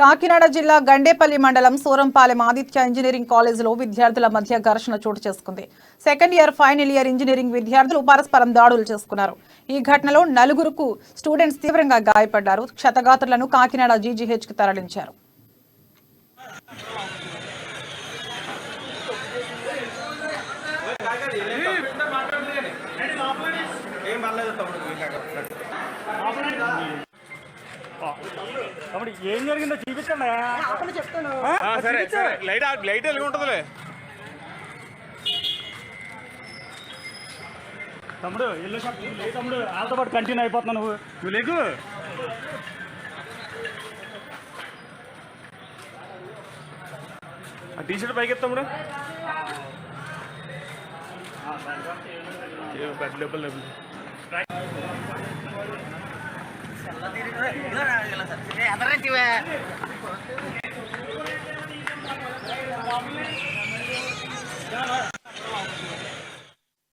కాకినాడ జిల్లా గండేపల్లి మండలం సూరంపాలెం ఆదిత్య ఇంజనీరింగ్ కాలేజీలో విద్యార్థుల మధ్య ఘర్షణ చోటు చేసుకుంది. Second year final year engineering విద్యార్థులు పరస్పరం దాడులు చేసుకున్నారు. ఈ ఘటనలో 4 స్టూడెంట్స్ తీవ్రంగా గాయపడ్డారు. క్షతగాత్రులను కాకినాడ జీజీహెచ్కి తరలించారు. ఏం జరిగిందో చూపించండి. లైట్ వెలుగు ఉంటుందిలే. తమ్ముడు ఎల్లు తమ్ముడు వాళ్ళతో పాటు కంటిన్యూ అయిపోతున్నావు. నువ్వు లేకు. ఆ టీషర్ట్ పైకి తమ్ముడు.